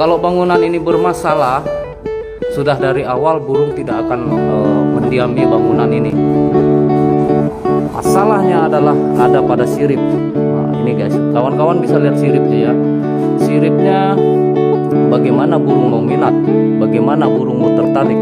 Kalau bangunan ini bermasalah, sudah dari awal burung tidak akan mendiami bangunan ini. Masalahnya adalah ada pada sirip. Nah, ini guys, kawan-kawan bisa lihat siripnya ya. Siripnya bagaimana burung mau minat, bagaimana burung mau tertarik.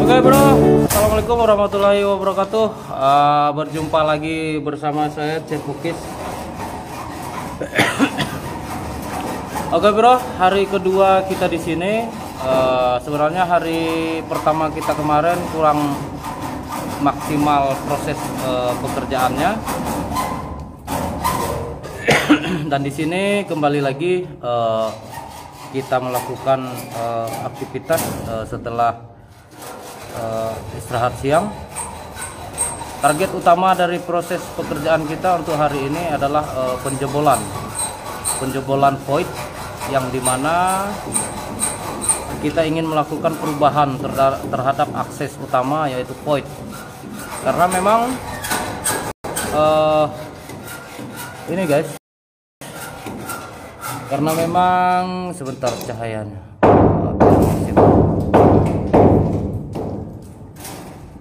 Oke bro, assalamualaikum warahmatullahi wabarakatuh. Berjumpa lagi bersama saya Chef Bukis. Oke bro, hari kedua kita di sini. Sebenarnya hari pertama kita kemarin kurang maksimal proses pekerjaannya. Dan di sini kembali lagi kita melakukan aktivitas setelah istirahat siang. Target utama dari proses pekerjaan kita untuk hari ini adalah penjebolan void, yang dimana kita ingin melakukan perubahan terhadap akses utama, yaitu void. Karena memang ini guys, karena memang sebentar cahayanya.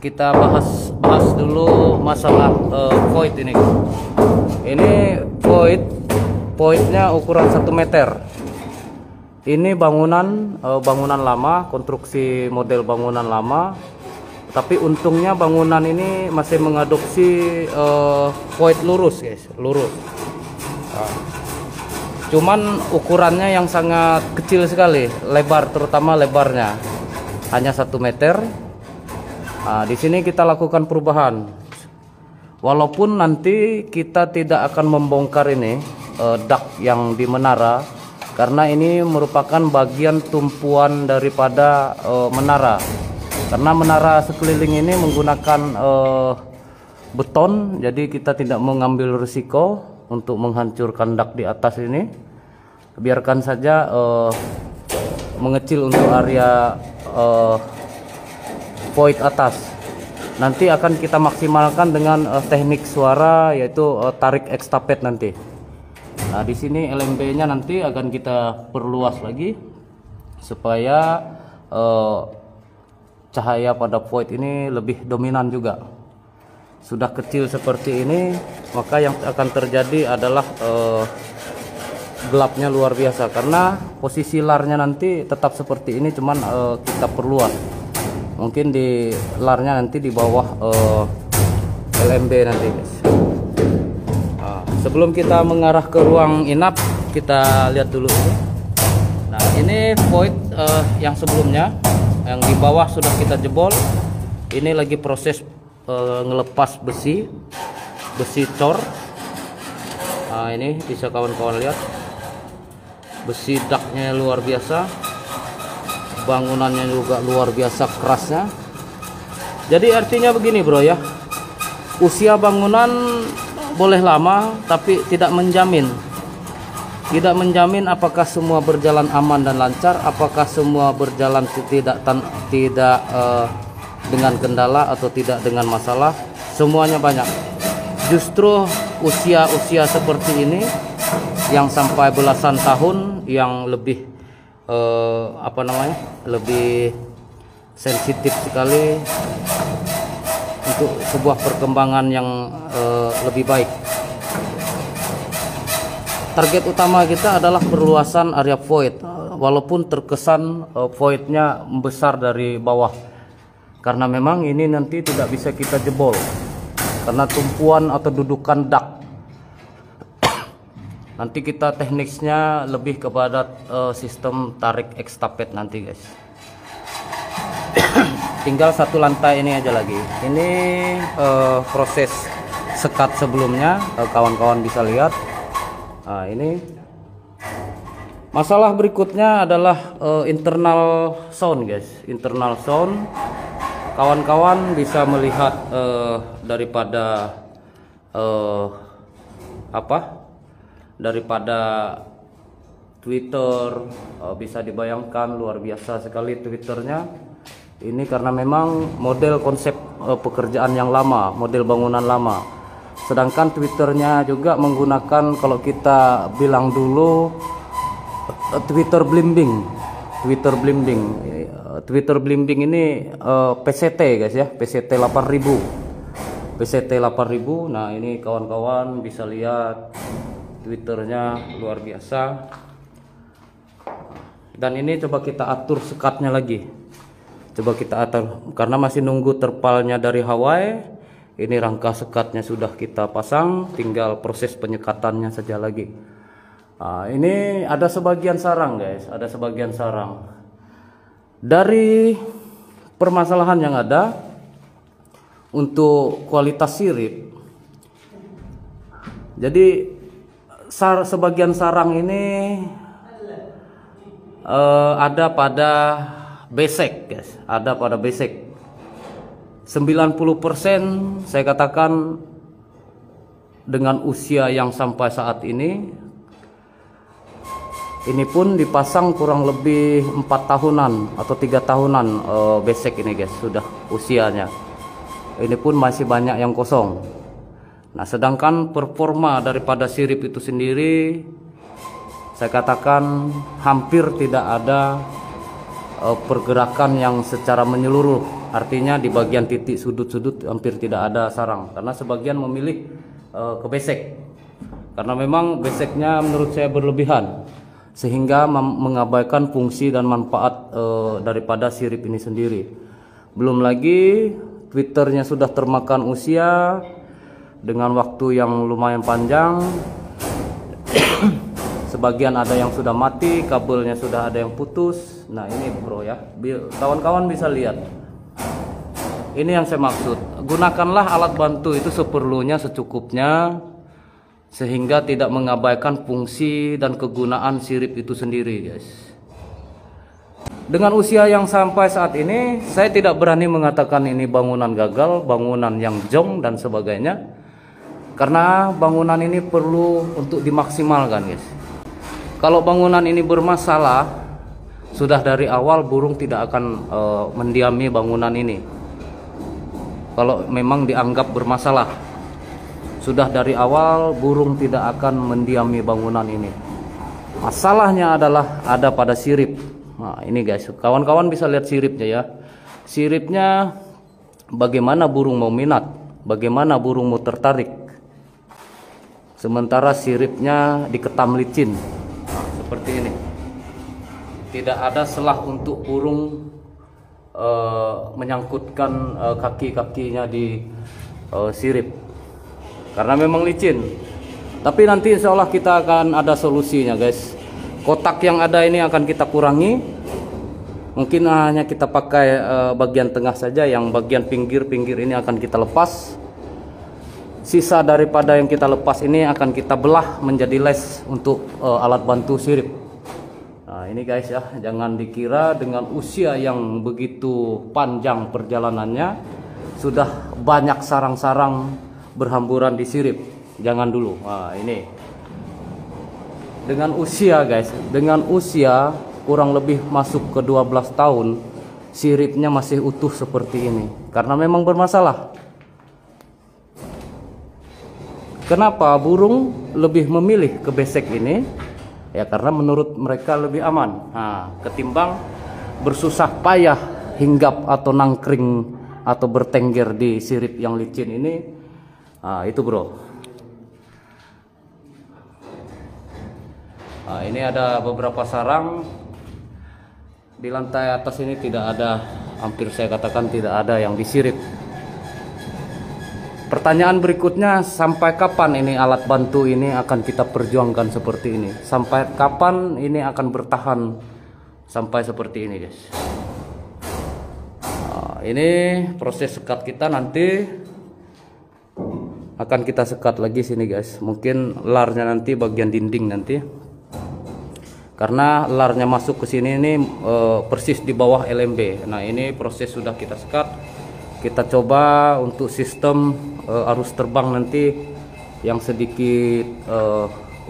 Kita bahas dulu masalah void ini. Ini voidnya ukuran 1 meter. Ini bangunan lama, konstruksi model bangunan lama. Tapi untungnya bangunan ini masih mengadopsi void lurus guys, lurus. Cuman ukurannya yang sangat kecil sekali, lebar, terutama lebarnya hanya 1 meter. Nah, di sini kita lakukan perubahan. Walaupun nanti kita tidak akan membongkar ini dak yang di menara, karena ini merupakan bagian tumpuan daripada menara. Karena menara sekeliling ini menggunakan beton, jadi kita tidak mengambil risiko untuk menghancurkan dak di atas ini. Biarkan saja mengecil untuk area void atas. Nanti akan kita maksimalkan dengan teknik suara, yaitu tarik ekstafet nanti. Nah, di sini LMB-nya nanti akan kita perluas lagi supaya cahaya pada void ini lebih dominan juga. Sudah kecil seperti ini, maka yang akan terjadi adalah gelapnya luar biasa, karena posisi larnya nanti tetap seperti ini, cuman kita perluas. Mungkin di larnya nanti di bawah LMB nanti guys. Sebelum kita mengarah ke ruang inap, kita lihat dulu ini. Nah, ini void yang sebelumnya, yang di bawah sudah kita jebol. Ini lagi proses ngelepas besi cor. Nah, ini bisa kawan-kawan lihat, besi daknya luar biasa, bangunannya juga luar biasa kerasnya. Jadi artinya begini bro ya, usia bangunan boleh lama tapi tidak menjamin apakah semua berjalan aman dan lancar, apakah semua berjalan tidak dengan kendala atau tidak dengan masalah. Semuanya banyak. Justru usia seperti ini yang sampai belasan tahun, yang lebih lebih sensitif sekali untuk sebuah perkembangan yang lebih baik. Target utama kita adalah perluasan area void, walaupun terkesan voidnya besar dari bawah, karena memang ini nanti tidak bisa kita jebol karena tumpuan atau dudukan dak. Nanti kita tekniknya lebih kepada sistem tarik ekstafet nanti guys. tinggal satu lantai ini aja lagi. Ini proses sekat sebelumnya, kawan-kawan bisa lihat. Nah, ini masalah berikutnya adalah internal sound, guys. Internal sound, kawan-kawan bisa melihat daripada Twitter, bisa dibayangkan luar biasa sekali Twitternya. Ini karena memang model konsep pekerjaan yang lama, model bangunan lama. Sedangkan Twitternya juga menggunakan, kalau kita bilang dulu, Twitter blimbing. Twitter blimbing ini PCT, guys ya, PCT 8000. PCT 8000. Nah, ini kawan-kawan bisa lihat Twitternya luar biasa. Dan ini coba kita atur sekatnya lagi. Coba kita atur, karena masih nunggu terpalnya dari Hawaii. Ini rangka sekatnya sudah kita pasang, tinggal proses penyekatannya saja lagi. Nah, ini ada sebagian sarang, guys, ada sebagian sarang. Dari permasalahan yang ada untuk kualitas sirip, jadi sebagian sarang ini ada pada basic, guys, ada pada basic. 90% saya katakan dengan usia yang sampai saat ini pun dipasang kurang lebih 4 tahunan atau 3 tahunan basic ini, guys, sudah usianya. Ini pun masih banyak yang kosong. Nah, sedangkan performa daripada sirip itu sendiri, saya katakan hampir tidak ada pergerakan yang secara menyeluruh. Artinya di bagian titik sudut-sudut hampir tidak ada sarang, karena sebagian memilih ke basic. Karena memang basicnya menurut saya berlebihan, sehingga mengabaikan fungsi dan manfaat daripada sirip ini sendiri. Belum lagi Twitternya sudah termakan usia dengan waktu yang lumayan panjang. Sebagian ada yang sudah mati, kabelnya sudah ada yang putus. Nah, ini bro ya, kawan-kawan bisa lihat. Ini yang saya maksud. Gunakanlah alat bantu itu seperlunya, secukupnya, sehingga tidak mengabaikan fungsi dan kegunaan sirip itu sendiri, guys. Dengan usia yang sampai saat ini, saya tidak berani mengatakan ini bangunan gagal, bangunan yang jong dan sebagainya, karena bangunan ini perlu untuk dimaksimalkan, guys. Kalau bangunan ini bermasalah, sudah dari awal burung tidak akan mendiami bangunan ini. Kalau memang dianggap bermasalah, sudah dari awal burung tidak akan mendiami bangunan ini. Masalahnya adalah ada pada sirip. Nah, ini guys, kawan-kawan bisa lihat siripnya ya. Siripnya bagaimana burung mau minat, bagaimana burung mau tertarik. Sementara siripnya diketam licin. Nah, seperti ini. Tidak ada selah untuk burung menyangkutkan kaki-kakinya di sirip, karena memang licin. Tapi nanti insya Allah kita akan ada solusinya, guys. Kotak yang ada ini akan kita kurangi. Mungkin hanya kita pakai bagian tengah saja, yang bagian pinggir-pinggir ini akan kita lepas. Sisa daripada yang kita lepas ini akan kita belah menjadi les untuk alat bantu sirip. Nah, ini guys ya, jangan dikira dengan usia yang begitu panjang perjalanannya sudah banyak sarang-sarang berhamburan di sirip. Jangan dulu. Nah, ini dengan usia, guys, dengan usia kurang lebih masuk ke 12 tahun, siripnya masih utuh seperti ini karena memang bermasalah. Kenapa burung lebih memilih ke besek ini? Ya karena menurut mereka lebih aman. Nah, ketimbang bersusah payah hinggap atau nangkring atau bertengger di sirip yang licin ini. Nah, itu bro. Nah, ini ada beberapa sarang. Di lantai atas ini tidak ada, hampir saya katakan tidak ada yang disirip. Pertanyaan berikutnya, sampai kapan ini alat bantu ini akan kita perjuangkan seperti ini? Sampai kapan ini akan bertahan sampai seperti ini, guys? Ini proses sekat kita, nanti akan kita sekat lagi sini guys. Mungkin larnya nanti bagian dinding nanti, karena larnya masuk ke sini ini persis di bawah LMB. Nah ini proses sudah kita sekat. Kita coba untuk sistem arus terbang nanti yang sedikit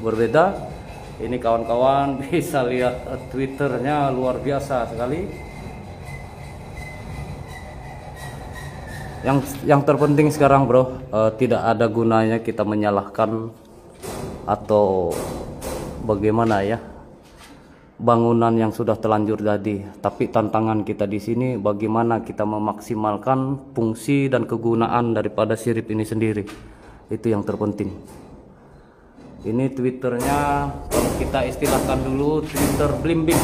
berbeda. Ini kawan-kawan bisa lihat Twitternya luar biasa sekali. Yang terpenting sekarang bro, tidak ada gunanya kita menyalahkan atau bagaimana ya bangunan yang sudah terlanjur jadi. Tapi tantangan kita di sini bagaimana kita memaksimalkan fungsi dan kegunaan daripada sirip ini sendiri. Itu yang terpenting. Ini Twitternya, kalau kita istilahkan dulu Twitter blimbing,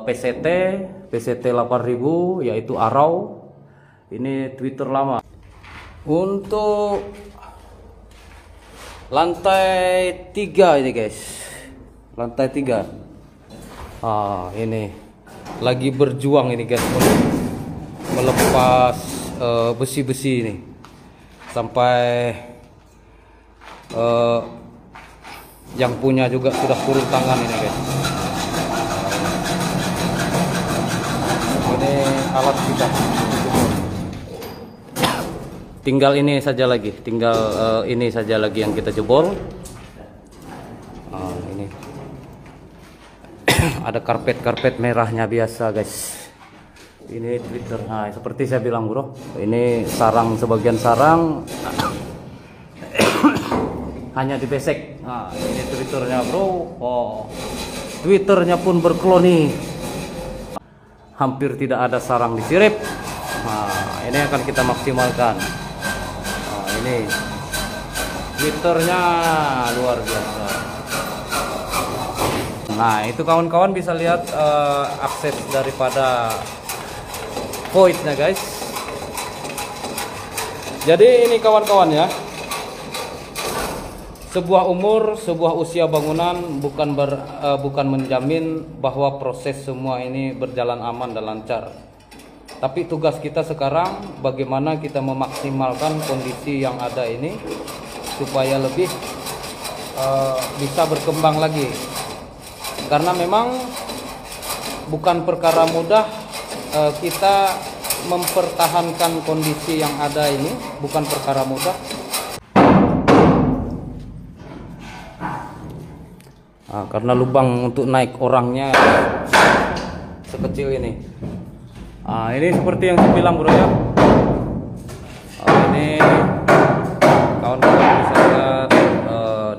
PCT 8000 yaitu Arau. Ini Twitter lama. Untuk lantai 3 ini guys, lantai 3. Ini lagi berjuang ini guys, melepas besi-besi ini sampai yang punya juga sudah turun tangan ini guys. Ini alat kita tinggal ini saja lagi, ini saja lagi yang kita jebol. Ini ada karpet merahnya biasa guys. Ini Twitter. Nah seperti saya bilang bro, ini sarang, sebagian sarang hanya dibesek. Nah ini Twitternya bro. Twitternya pun berkloni, hampir tidak ada sarang di sirip. Nah ini akan kita maksimalkan. Nah ini Twitternya luar biasa. Nah itu kawan-kawan bisa lihat akses daripada voidnya guys. Jadi ini kawan-kawan ya, sebuah umur, sebuah usia bangunan bukan menjamin bahwa proses semua ini berjalan aman dan lancar. Tapi tugas kita sekarang bagaimana kita memaksimalkan kondisi yang ada ini supaya lebih bisa berkembang lagi. Karena memang bukan perkara mudah kita mempertahankan kondisi yang ada ini, bukan perkara mudah. Karena lubang untuk naik orangnya sekecil ini. Ini seperti yang saya bilang bro ya. Ini kawan-kawan bisa lihat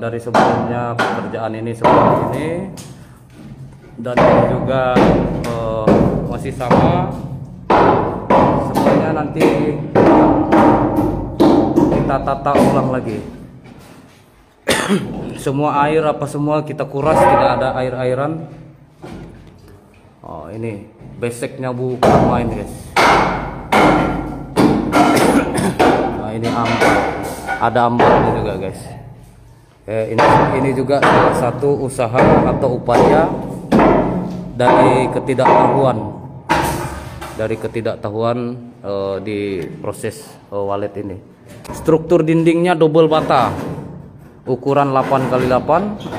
dari sebelumnya pekerjaan ini seperti ini, dan ini juga masih sama. Semuanya nanti kita tata ulang lagi. Semua air apa semua kita kuras, tidak ada air-airan. Ini beseknya bukan main guys. Nah ini ambal, ada ambalnya juga guys. Ini juga salah satu usaha atau upaya dari ketidaktahuan di proses walet ini. Struktur dindingnya double bata, ukuran 8x8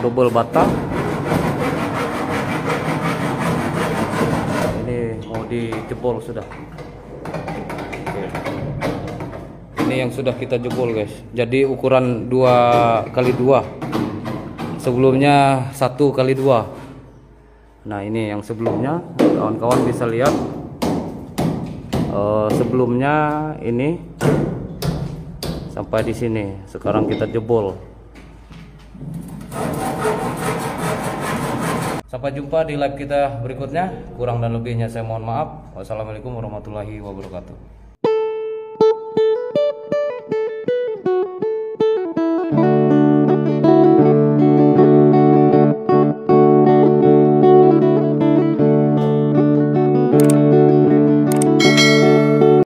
double bata. Ini mau dijebol sudah. Ini yang sudah kita jebol guys. Jadi ukuran 2x2, sebelumnya 1x2. Nah ini yang sebelumnya, kawan-kawan bisa lihat sebelumnya ini sampai di sini. Sekarang kita jebol. Sampai jumpa di live kita berikutnya. Kurang dan lebihnya saya mohon maaf. Wassalamualaikum warahmatullahi wabarakatuh.